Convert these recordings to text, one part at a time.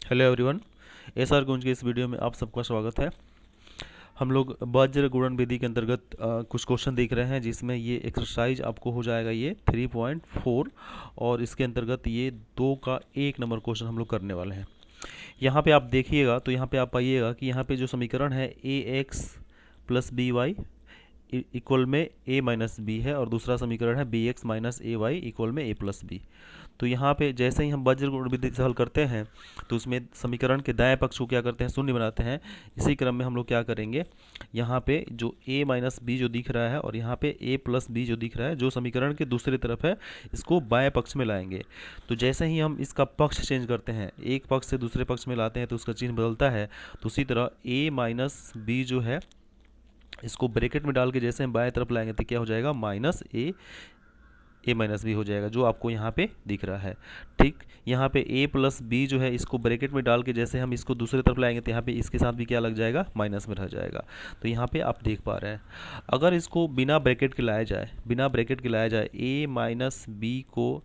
Hello everyone. SR गुंज के इस video में आप सबका स्वागत है। हम लोग वज्र गुणन विधि के अंतर्गत कुछ क्वेश्चन देख रहे हैं, जिसमें ये एक्सरसाइज आपको हो जाएगा ये 3.4 और इसके अंतर्गत ये 2 का 1 नंबर क्वेश्चन हम लोग करने वाले हैं। यहाँ पे आप देखिएगा तो यहाँ पे आप पाइएगा कि यहाँ पे जो समीकरण है a x plus b y equal में a माइनस बी है, और दूसरा समीकरण है b x minus a y equal में a प्लस बी। तो यहाँ पे जैसे ही हम वज्र गुणन विधि से हल करते हैं तो उसमें समीकरण के दाएं पक्ष को क्या करते हैं, शून्य बनाते हैं। इसी क्रम में हम लोग क्या करेंगे, यहाँ पे जो a माइनस बी जो दिख रहा है और यहाँ पे a प्लस बी जो दिख रहा है, जो समीकरण के दूसरी तरफ है, इसको बाएं पक्ष में लाएंगे। तो जैसे ही हम इसका पक्ष चेंज करते हैं, एक पक्ष से दूसरे पक्ष में लाते हैं तो उसका चिन्ह बदलता है। तो उसी तरह a माइनस बी जो है, इसको ब्रैकेट में डाल के जैसे हम बाएं तरफ लाएंगे तो क्या हो जाएगा, माइनस ए माइनस बी हो जाएगा, जो आपको यहाँ पे दिख रहा है। ठीक, यहाँ पे a प्लस बी जो है, इसको ब्रैकेट में डाल के जैसे हम इसको दूसरी तरफ लाएंगे तो यहाँ पे इसके साथ भी क्या लग जाएगा, माइनस में रह जाएगा। तो यहाँ पे आप देख पा रहे हैं, अगर इसको बिना ब्रैकेट के लाया जाए, a माइनस बी को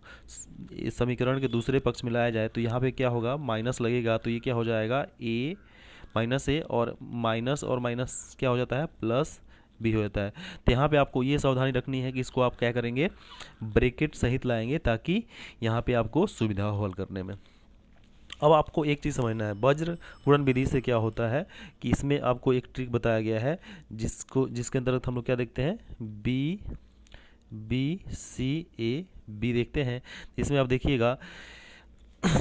समीकरण के दूसरे पक्ष में लाया जाए तो यहाँ पे क्या होगा, माइनस लगेगा। तो ये क्या हो जाएगा, a माइनस ए और माइनस क्या हो जाता है, प्लस बी हो जाता है। तो यहाँ पे आपको ये सावधानी रखनी है कि इसको आप क्या करेंगे, ब्रैकेट सहित लाएंगे, ताकि यहाँ पे आपको सुविधा हो हल करने में। अब आपको एक चीज़ समझना है, वज्र गुणन विधि से क्या होता है कि इसमें आपको एक ट्रिक बताया गया है, जिसके अंतर्गत हम लोग क्या देखते हैं, बी सी ए बी देखते हैं। इसमें आप देखिएगा,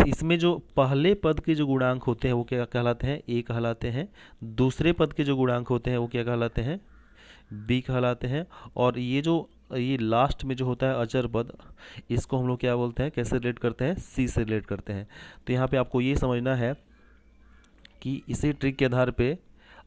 इसमें जो पहले पद के जो गुणांक होते हैं वो क्या कहलाते हैं, ए कहलाते हैं। दूसरे पद के जो गुणांक होते हैं वो क्या कहलाते हैं, बी कहलाते हैं। और ये लास्ट में जो होता है अचर पद, इसको हम लोग क्या बोलते हैं, कैसे रिलेट करते हैं, सी से रिलेट करते हैं। तो यहाँ पे आपको ये समझना है कि इसी ट्रिक के आधार पे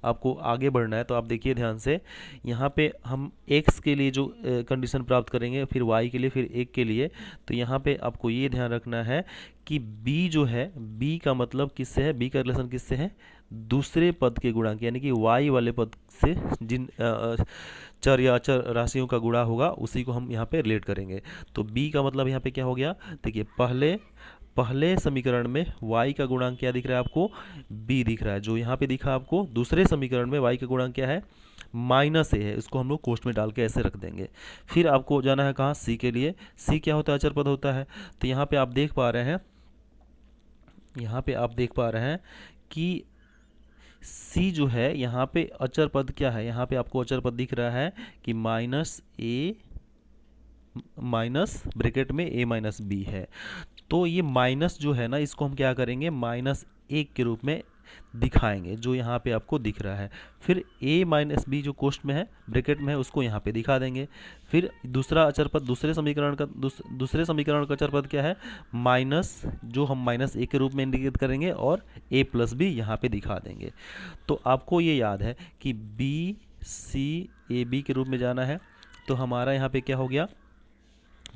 आपको आगे बढ़ना है। तो आप देखिए ध्यान से, यहाँ पे हम x के लिए जो कंडीशन प्राप्त करेंगे, फिर y के लिए, फिर 1 के लिए। तो यहाँ पे आपको ये ध्यान रखना है कि b जो है, b का मतलब किससे है, b का रिलेशन किससे है, दूसरे पद के गुणांक, यानी कि y वाले पद से जिन चर या अचर राशियों का गुणा होगा, उसी को हम यहाँ पे रिलेट करेंगे। तो b का मतलब यहाँ पे क्या हो गया, देखिए पहले समीकरण में y का गुणांक क्या दिख रहा है आपको, b दिख रहा है, जो यहाँ पे दिखा आपको। दूसरे समीकरण में y का गुणांक क्या है, माइनस ए है, इसको हम लोग कोष्ठ में डाल के ऐसे रख देंगे। फिर आपको जाना है कहाँ, c के लिए। c क्या होता है, अचर पद होता है। तो यहाँ पे आप देख पा रहे हैं कि c जो है, यहाँ पे अचर पद क्या है, यहाँ पे आपको अचर पद दिख रहा है कि माइनस ए माइनस ब्रैकेट में a माइनस बी है। तो ये माइनस जो है ना, इसको हम क्या करेंगे, माइनस 1 के रूप में दिखाएंगे, जो यहाँ पे आपको दिख रहा है। फिर a माइनस बी जो कोष्ठ में है, ब्रैकेट में है, उसको यहाँ पे दिखा देंगे। फिर दूसरा अचर पद, दूसरे समीकरण का अचर पद क्या है, माइनस, जो हम माइनस 1 के रूप में इंडिकेट करेंगे, और a प्लस बी यहाँ पे दिखा देंगे। तो आपको ये याद है कि बी सी ए बी के रूप में जाना है। तो हमारा यहाँ पे क्या हो गया,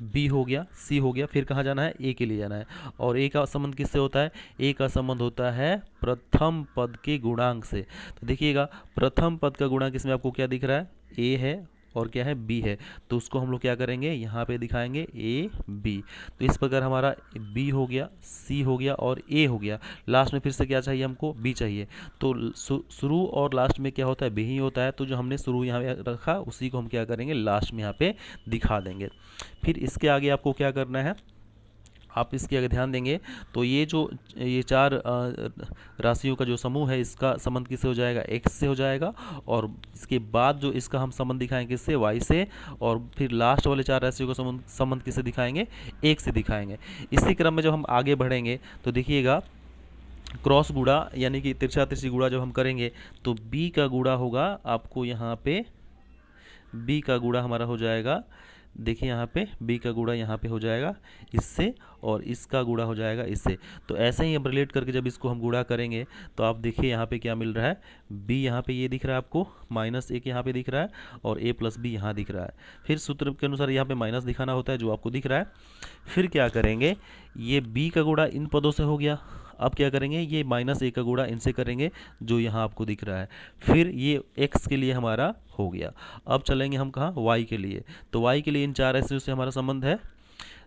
बी हो गया, सी हो गया, फिर कहाँ जाना है, ए के लिए जाना है। और ए का संबंध किससे होता है, ए का संबंध होता है प्रथम पद के गुणांक से। तो देखिएगा, प्रथम पद का गुणांक इसमें आपको क्या दिख रहा है, ए है, और क्या है, बी है। तो उसको हम लोग क्या करेंगे, यहाँ पे दिखाएंगे ए बी। तो इस प्रकार हमारा बी हो गया, सी हो गया, और ए हो गया। लास्ट में फिर से क्या चाहिए हमको, बी चाहिए। तो शुरू और लास्ट में क्या होता है, बी ही होता है। तो जो हमने शुरू यहाँ पे रखा, उसी को हम क्या करेंगे, लास्ट में यहाँ पे दिखा देंगे। फिर इसके आगे आपको क्या करना है, आप इसके आगे ध्यान देंगे तो ये चार राशियों का जो समूह है, इसका संबंध किससे हो जाएगा, x से हो जाएगा। और इसके बाद जो इसका हम संबंध दिखाएंगे किससे, y से। और फिर लास्ट वाले 4 राशियों का संबंध किससे दिखाएंगे, 1 से दिखाएंगे। इसी क्रम में जब हम आगे बढ़ेंगे तो देखिएगा, क्रॉस गुणा यानी कि तिरछा तिरछी गुणा जब हम करेंगे तो b का गुणा होगा आपको यहाँ पे, b का गुणा हमारा हो जाएगा, देखिए यहाँ पे b का गुणा यहाँ पे हो जाएगा इससे, और इसका गुणा हो जाएगा इससे। तो ऐसे ही हम रिलेट करके जब इसको हम गुणा करेंगे तो आप देखिए यहाँ पे क्या मिल रहा है, b यहाँ पे ये दिख रहा है आपको, माइनस 1 यहाँ पे दिख रहा है, और a प्लस बी यहाँ दिख रहा है। फिर सूत्र के अनुसार यहाँ पे माइनस दिखाना होता है, जो आपको दिख रहा है। फिर क्या करेंगे, ये b का गुणा इन पदों से हो गया। अब क्या करेंगे, ये माइनस 1 का गुणा इनसे करेंगे, जो यहाँ आपको दिख रहा है। फिर ये x के लिए हमारा हो गया। अब चलेंगे हम कहाँ, y के लिए। तो y के लिए इन 4 राशियों से हमारा संबंध है,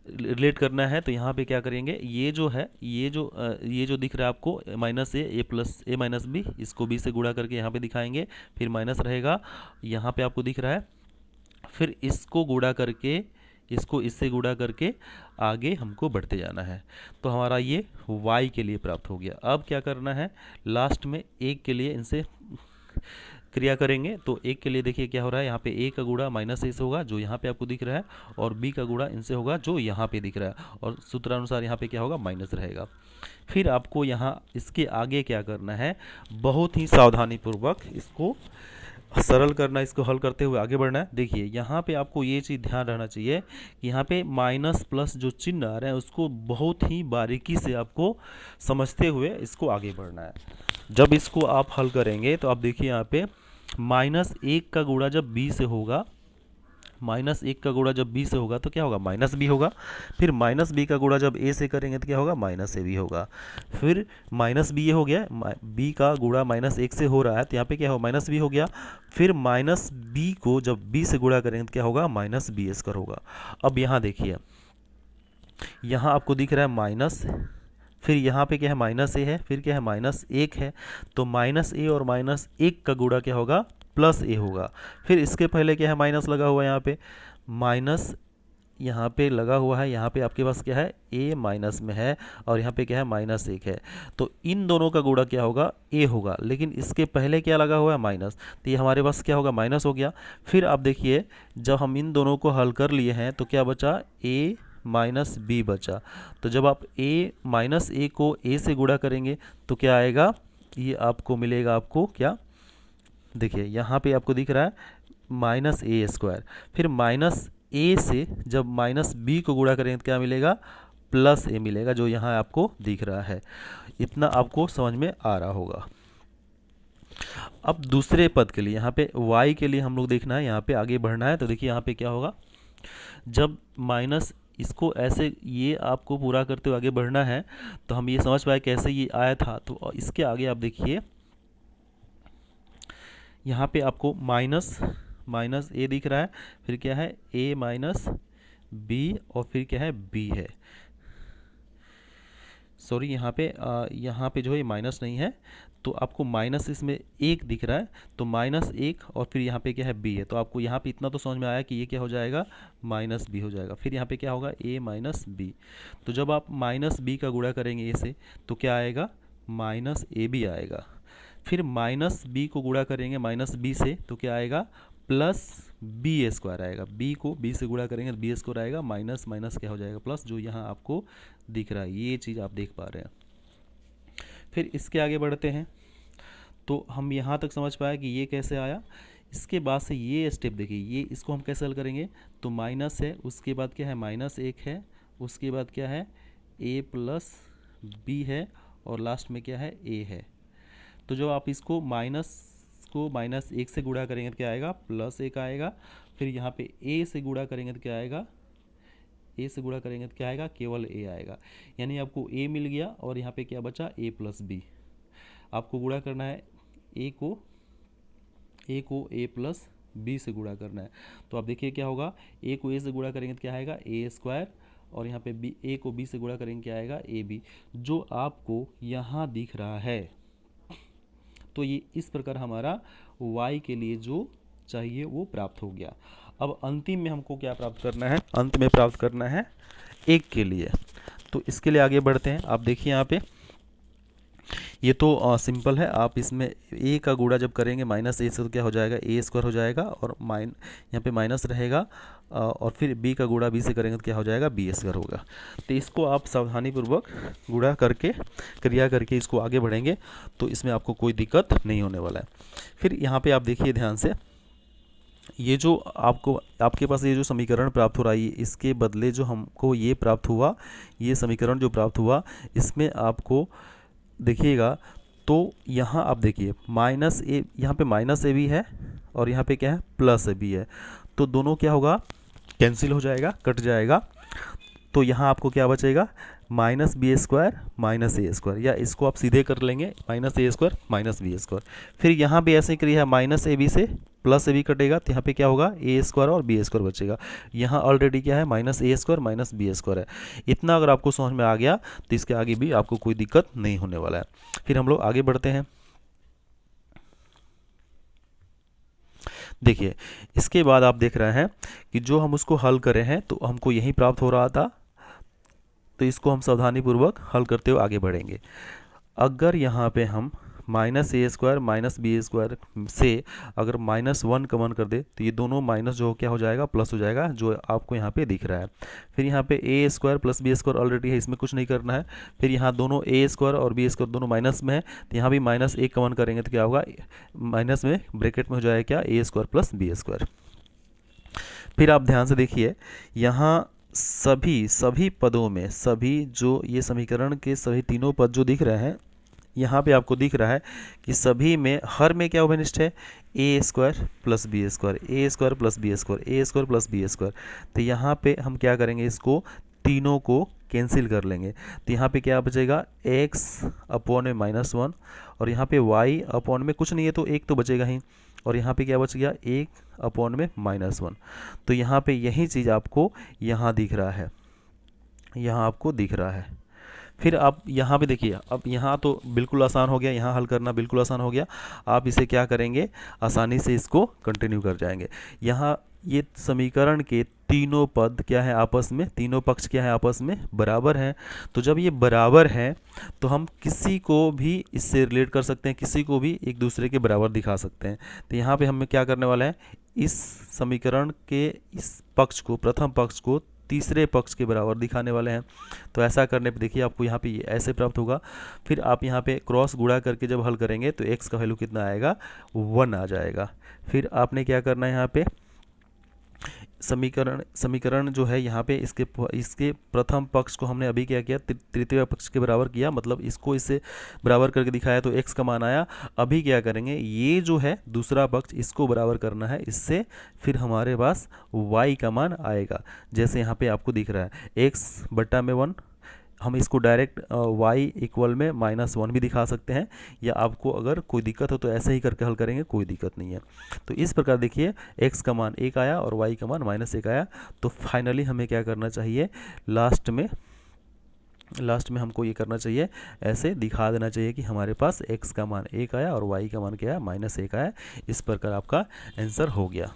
रिलेट करना है तो यहाँ पे क्या करेंगे, ये जो है ये जो दिख रहा है आपको माइनस ए प्लस ए माइनस बी, इसको बी से गुणा करके यहाँ पे दिखाएंगे, फिर माइनस रहेगा यहाँ पे आपको दिख रहा है, फिर इसको गुणा करके इसको इससे गुणा करके आगे हमको बढ़ते जाना है। तो हमारा ये y के लिए प्राप्त हो गया। अब क्या करना है, लास्ट में एक के लिए इनसे क्रिया करेंगे। तो एक के लिए देखिए क्या हो रहा है, यहाँ पे a का गुणा माइनस ए से होगा जो यहाँ पे आपको दिख रहा है, और b का गुणा इनसे होगा जो यहाँ पे दिख रहा है, और सूत्रानुसार यहाँ पे क्या होगा, माइनस रहेगा। फिर आपको यहाँ इसके आगे क्या करना है, बहुत ही सावधानीपूर्वक इसको सरल करना, इसको हल करते हुए आगे बढ़ना है। देखिए यहाँ पे आपको ये चीज़ ध्यान रहना चाहिए कि यहाँ पे माइनस प्लस जो चिन्ह आ रहा है उसको बहुत ही बारीकी से आपको समझते हुए इसको आगे बढ़ना है। जब इसको आप हल करेंगे तो आप देखिए यहाँ पे माइनस एक का गुणा जब बी से होगा, माइनस एक का गुणा जब बी से होगा तो क्या होगा, माइनस बी होगा। फिर माइनस बी का गुणा जब ए से करेंगे तो क्या होगा, माइनस ए बी होगा। फिर माइनस बी ये हो गया, बी का गुणा माइनस एक से हो रहा है तो यहाँ पे क्या हो, माइनस बी हो गया। फिर माइनस बी को जब बी से गुणा करेंगे तो क्या होगा, माइनस बी स्क्वायर होगा। अब यहाँ देखिए, यहाँ आपको दिख रहा है माइनस, फिर यहाँ पे क्या है, माइनस ए है, फिर क्या है, माइनस एक है। तो माइनस ए और माइनस एक का गुणा क्या होगा, प्लस ए होगा। फिर इसके पहले क्या है, माइनस लगा हुआ है, यहाँ पे माइनस यहाँ पे लगा हुआ है, यहाँ पे आपके पास क्या है, ए माइनस में है, और यहाँ पे क्या है, माइनस एक है। तो इन दोनों का गुणा क्या होगा, ए होगा, लेकिन इसके पहले क्या लगा हुआ है, माइनस, तो ये हमारे पास क्या होगा, माइनस हो गया। फिर आप देखिए जब हम इन दोनों को हल कर लिए हैं तो क्या बचा, ए माइनस बी बचा। तो जब आप ए माइनस ए को ए से गुणा करेंगे तो क्या आएगा, ये आपको मिलेगा, आपको क्या, देखिए यहाँ पे आपको दिख रहा है माइनस ए स्क्वायर। फिर माइनस ए से जब माइनस बी को गुणा करेंगे तो क्या मिलेगा, प्लस ए मिलेगा, जो यहाँ आपको दिख रहा है। इतना आपको समझ में आ रहा होगा। अब दूसरे पद के लिए, यहाँ पे y के लिए हम लोग देखना है, यहाँ पे आगे बढ़ना है। तो देखिए यहाँ पे क्या होगा, जब माइनस इसको ऐसे ये आपको पूरा करते हुए आगे बढ़ना है तो हम ये समझ पाए कैसे ये आया था। तो इसके आगे आप देखिए यहाँ पे आपको माइनस ए दिख रहा है, फिर क्या है, ए माइनस बी, और फिर क्या है, बी है। सॉरी यहाँ पे जो है माइनस नहीं है, तो आपको माइनस इसमें एक दिख रहा है, तो माइनस एक और फिर यहाँ पे क्या है, बी है। तो आपको यहाँ पे इतना तो समझ में आया कि ये क्या हो जाएगा, माइनस बी हो जाएगा। फिर यहाँ पे क्या होगा, ए माइनस बी। तो जब आप माइनस बी का गुणा करेंगे ए से तो क्या आएगा, माइनस ए बी आएगा। फिर माइनस बी को गुणा करेंगे माइनस बी से तो क्या आएगा, प्लस बी स्क्वायर आएगा। बी को बी से गुणा करेंगे तो बी स्क्वायर आएगा, माइनस माइनस क्या हो जाएगा, प्लस, जो यहाँ आपको दिख रहा है, ये चीज़ आप देख पा रहे हैं। फिर इसके आगे बढ़ते हैं तो हम यहाँ तक समझ पाए कि ये कैसे आया। इसके बाद से ये स्टेप देखिए, ये इसको हम कैसे हल करेंगे, तो माइनस है, उसके बाद क्या है, माइनस एक है, उसके बाद क्या है, ए प्लस बी है, और लास्ट में क्या है, ए है। तो जब आप इसको माइनस एक से गुणा करेंगे तो क्या आएगा, प्लस एक आएगा। फिर यहाँ पे ए से गुणा करेंगे तो क्या आएगा, ए से गुणा करेंगे तो क्या आएगा, केवल ए आएगा। यानी आपको ए मिल गया और यहाँ पे क्या बचा, ए प्लस बी। आपको गुणा करना है ए को ए प्लस बी से गुणा करना है। तो आप देखिए क्या होगा, ए को ए से गुणा करेंगे तो क्या आएगा, ए स्क्वायर, और यहाँ पे बी, ए को बी से गुणा करेंगे क्या आएगा, ए बी, जो आपको यहाँ दिख रहा है। तो ये इस प्रकार हमारा y के लिए जो चाहिए वो प्राप्त हो गया। अब अंतिम में हमको क्या प्राप्त करना है, अंत में प्राप्त करना है एक के लिए। तो इसके लिए आगे बढ़ते हैं। आप देखिए यहाँ पे ये तो सिंपल है। आप इसमें a का गुणा जब करेंगे माइनस ए से तो क्या हो जाएगा, ए स्क्वायर हो जाएगा, और यहाँ पे माइनस रहेगा, और फिर b का गुणा b से करेंगे तो क्या हो जाएगा, बी स्क्वायर होगा। तो इसको आप सावधानीपूर्वक गुणा करके क्रिया करके इसको आगे बढ़ेंगे तो इसमें आपको कोई दिक्कत नहीं होने वाला है। फिर यहाँ पे आप देखिए ध्यान से, ये जो आपके पास ये जो समीकरण प्राप्त हो रहा है, इसके बदले जो हमको ये प्राप्त हुआ, ये समीकरण जो प्राप्त हुआ, इसमें आपको देखिएगा तो यहाँ आप देखिए माइनस ए, यहाँ पे माइनस ए भी है और यहाँ पे क्या है, प्लस ए भी है। तो दोनों क्या होगा, कैंसिल हो जाएगा, कट जाएगा। तो यहाँ आपको क्या बचेगा, माइनस बी स्क्वायर माइनस ए स्क्वायर, या इसको आप सीधे कर लेंगे माइनस ए स्क्वायर माइनस बी स्क्वायर। फिर यहाँ भी ऐसे ही क्रिया है, माइनस ए बी से प्लस ए बी कटेगा तो यहाँ पे क्या होगा, ए स्क्वायर और बी स्क्वायर बचेगा। यहाँ ऑलरेडी क्या है, माइनस ए स्क्वायर माइनस बी स्क्वायर है। इतना अगर आपको समझ में आ गया तो इसके आगे भी आपको कोई दिक्कत नहीं होने वाला है। फिर हम लोग आगे बढ़ते हैं। देखिए इसके बाद आप देख रहे हैं कि जो हम उसको हल करे हैं तो हमको यही प्राप्त हो रहा था, तो इसको हम सावधानीपूर्वक हल करते हुए आगे बढ़ेंगे। अगर यहाँ पे हम माइनस ए स्क्वायर माइनस बी स्क्वायर से अगर -1 कॉमन कर दे तो ये दोनों माइनस जो क्या हो जाएगा, प्लस हो जाएगा, जो आपको यहाँ पे दिख रहा है। फिर यहाँ पे a square plus b square already है, इसमें कुछ नहीं करना है। फिर यहाँ दोनों ए स्क्वायर और बी स्क्वायर दोनों माइनस में है, तो यहाँ भी -1 कॉमन करेंगे तो क्या होगा, माइनस में ब्रैकेट में हो जाएगा क्या, ए स्क्वायर प्लस बी स्क्वायर। फिर आप ध्यान से देखिए, यहाँ सभी पदों में, सभी जो ये समीकरण के सभी तीनों पद जो दिख रहे हैं, यहाँ पे आपको दिख रहा है कि सभी में, हर में क्या उभयनिष्ठ है, ए स्क्वायर प्लस बी स्क्वायर, ए स्क्वायर प्लस बी स्क्वायर, ए स्क्वायर प्लस बी स्क्वायर। तो यहाँ पे हम क्या करेंगे, इसको तीनों को कैंसिल कर लेंगे। तो यहाँ पे क्या बचेगा, x अपॉन में -1, और यहाँ पे y अपॉन में कुछ नहीं है तो एक तो बचेगा ही, और यहाँ पे क्या बच गया, 1 अपॉन में -1। तो यहाँ पे यही चीज़ आपको यहाँ दिख रहा है, यहाँ आपको दिख रहा है। फिर आप यहाँ पे देखिए, अब यहाँ तो बिल्कुल आसान हो गया, यहाँ हल करना बिल्कुल आसान हो गया। आप इसे क्या करेंगे, आसानी से इसको कंटिन्यू कर जाएंगे। यहाँ ये समीकरण के तीनों पद क्या है आपस में, तीनों पक्ष क्या है आपस में, बराबर हैं। तो जब ये बराबर हैं तो हम किसी को भी इससे रिलेट कर सकते हैं, किसी को भी एक दूसरे के बराबर दिखा सकते हैं। तो यहाँ पे हमें क्या करने वाला है, इस समीकरण के इस पक्ष को, प्रथम पक्ष को तीसरे पक्ष के बराबर दिखाने वाले हैं। तो ऐसा करने पे देखिए आपको यहाँ पे ये ऐसे प्राप्त होगा। फिर आप यहाँ पे क्रॉस गुणा करके जब हल करेंगे तो x का वैल्यू कितना आएगा, 1 आ जाएगा। फिर आपने क्या करना है, यहाँ पे समीकरण जो है यहाँ पे इसके प्रथम पक्ष को हमने अभी क्या किया, तृतीय पक्ष के बराबर किया, मतलब इसको इससे बराबर करके दिखाया तो x का मान आया। अभी क्या करेंगे, ये जो है दूसरा पक्ष, इसको बराबर करना है इससे, फिर हमारे पास y का मान आएगा। जैसे यहाँ पे आपको दिख रहा है x बट्टा में 1, हम इसको डायरेक्ट y इक्वल में -1 भी दिखा सकते हैं, या आपको अगर कोई दिक्कत हो तो ऐसे ही करके हल करेंगे, कोई दिक्कत नहीं है। तो इस प्रकार देखिए x का मान 1 आया और y का मान -1 आया। तो फाइनली हमें क्या करना चाहिए, लास्ट में हमको ये करना चाहिए, ऐसे दिखा देना चाहिए कि हमारे पास x का मान 1 आया और y का मान क्या है, -1 आया। इस प्रकार आपका आंसर हो गया।